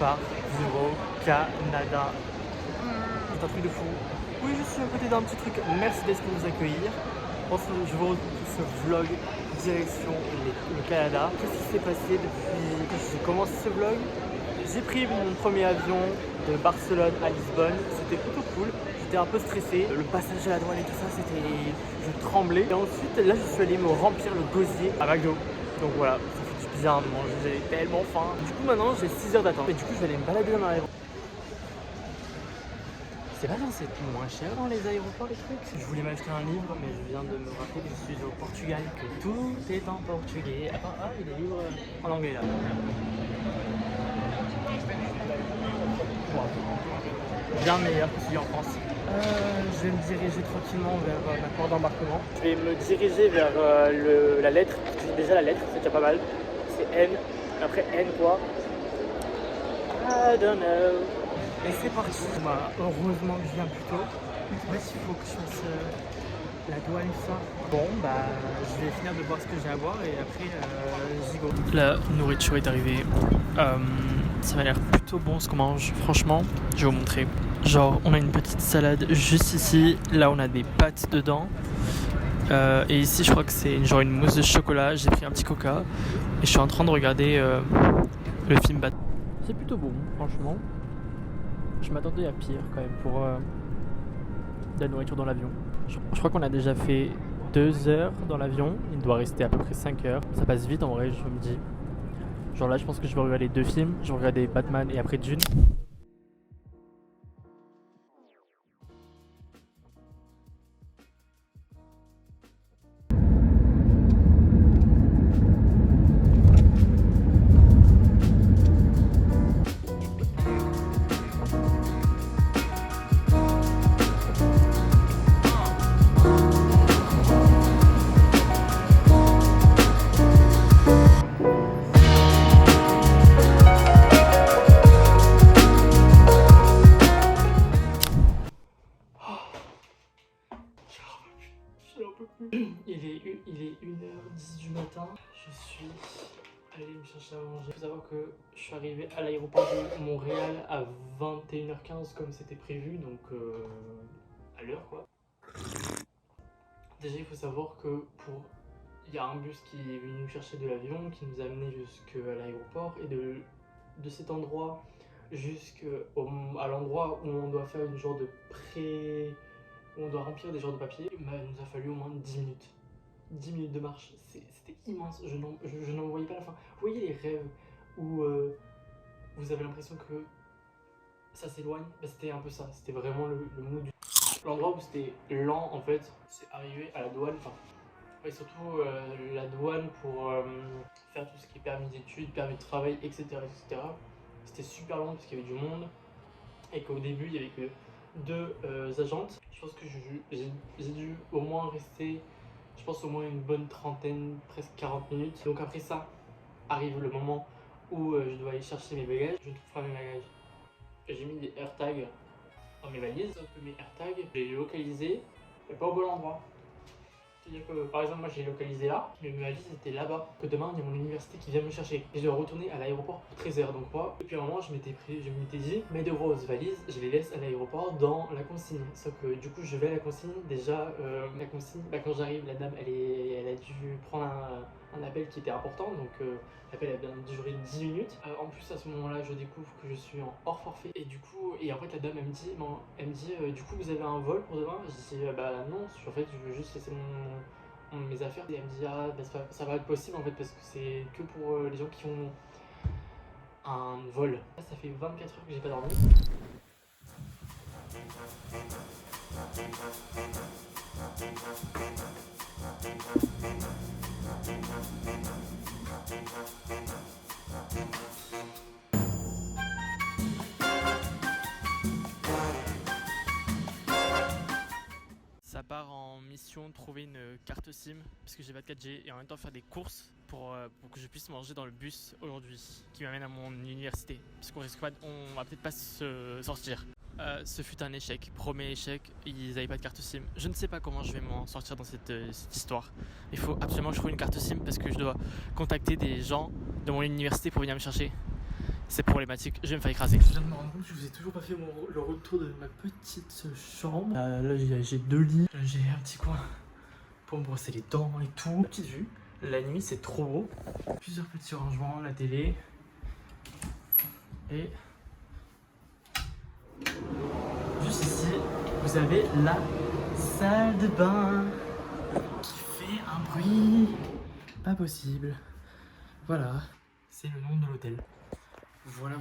pars vivre au Canada. C'est un truc de fou. Oui, je suis à côté d'un petit truc Mercedes pour vous accueillir. Je vous retrouve ce vlog direction le Canada. Qu'est-ce qui s'est passé depuis que j'ai commencé ce vlog? J'ai pris mon premier avion de Barcelone à Lisbonne. C'était plutôt cool. J'étais un peu stressé. Le passage à la douane et tout ça, je tremblais. Et ensuite, là, je suis allé me remplir le gosier à McDo. Donc voilà, ça fait du bien de manger. J'avais tellement faim. Du coup, maintenant, j'ai 6 heures d'attente. Et du coup, je vais aller me balader dans l'aéroport. C'est pas censé être moins cher dans les aéroports, les trucs. Je voulais m'acheter un livre, mais je viens de me rappeler que je suis au Portugal, que tout est en portugais. Attends, il est libre en anglais là. Bien meilleur qu'ici en France. Je vais me diriger tranquillement vers ma porte d'embarquement. Je vais me diriger vers la lettre. J'ai déjà la lettre, c'est déjà pas mal. C'est N. Après N quoi? I don't know. Et c'est parti. Bah, heureusement que je viens plus tôt. Ouais, il faut que je fasse la douane et ça. Bon, bah, je vais finir de voir ce que j'ai à boire et après, j'y go. La nourriture est arrivée. Ça m'a l'air plutôt bon ce qu'on mange. Franchement, je vais vous montrer. Genre, on a une petite salade juste ici. Là, on a des pâtes dedans. Et ici, je crois que c'est genre une mousse de chocolat. J'ai pris un petit coca. Et je suis en train de regarder le film Batman. C'est plutôt bon, franchement. Je m'attendais à pire quand même pour de la nourriture dans l'avion. Je crois qu'on a déjà fait 2 heures dans l'avion. Il doit rester à peu près 5 heures. Ça passe vite en vrai, je me dis. Genre là, je pense que je vais regarder 2 films. Je vais regarder Batman et après Dune. Il est 1h10 du matin, je suis allé me chercher à manger. Il faut savoir que je suis arrivé à l'aéroport de Montréal à 21h15 comme c'était prévu, donc à l'heure quoi. Déjà il faut savoir que il y a un bus qui est venu nous chercher de l'avion, qui nous a amené jusqu'à l'aéroport et de cet endroit jusqu'à l'endroit où on doit faire une genre de où on doit remplir des genres de papiers, il nous a fallu au moins 10 minutes. 10 minutes de marche, c'était immense, je n'en voyais pas la fin. Vous voyez les rêves où vous avez l'impression que ça s'éloigne? Bah, c'était un peu ça, c'était vraiment le mood. L'endroit où c'était lent en fait, c'est arrivé à la douane, et surtout la douane pour faire tout ce qui est permis d'études, permis de travail, etc. etc. C'était super lent parce qu'il y avait du monde et qu'au début il y avait que 2 agentes. Je pense que j'ai dû au moins rester, je pense au moins une bonne trentaine, presque 40 minutes. Donc après ça, arrive le moment où je dois aller chercher mes bagages. Je ne trouve pas mes bagages. J'ai mis des AirTags dans mes valises, sauf que mes AirTags, je les ai localisés, mais pas au bon endroit. C'est-à-dire que par exemple moi j'ai localisé là, mais ma valise était là-bas. Que demain il y a mon université qui vient me chercher. Et je dois retourner à l'aéroport pour 13h. Donc moi, depuis un moment je m'étais dit, mes 2 grosses valises, je les laisse à l'aéroport dans la consigne. Sauf que du coup je vais à la consigne. Déjà la consigne, quand j'arrive, la dame elle a dû prendre un appel qui était important. Donc l'appel a bien duré 10 minutes. En plus à ce moment-là je découvre que je suis en hors forfait. Et du coup, en fait la dame elle me dit du coup vous avez un vol pour demain? Je dis bah non, en fait je veux juste laisser mes affaires. Et elle me dit ah bah, ça va être possible en fait parce que c'est que pour les gens qui ont un vol. Là ça fait 24 heures que j'ai pas dormi. Ça part en mission de trouver une carte SIM parce que j'ai pas de 4G et en même temps faire des courses pour que je puisse manger dans le bus aujourd'hui qui m'amène à mon université parce on va peut-être pas se sortir. Ce fut un échec, premier échec, ils n'avaient pas de carte SIM. Je ne sais pas comment je vais m'en sortir dans cette histoire. Il faut absolument que je trouve une carte SIM parce que je dois contacter des gens de mon université pour venir me chercher. c'est problématique, je vais me faire écraser. Je viens de me rendre compte que je vous ai toujours pas fait le retour de ma petite chambre. Là j'ai 2 lits, là j'ai un petit coin pour me brosser les dents et tout. Petite vue, la nuit c'est trop beau. Plusieurs petits rangements, la télé. Et juste ici, vous avez la salle de bain qui fait un bruit pas possible. Voilà, c'est le nom de l'hôtel. Voilà.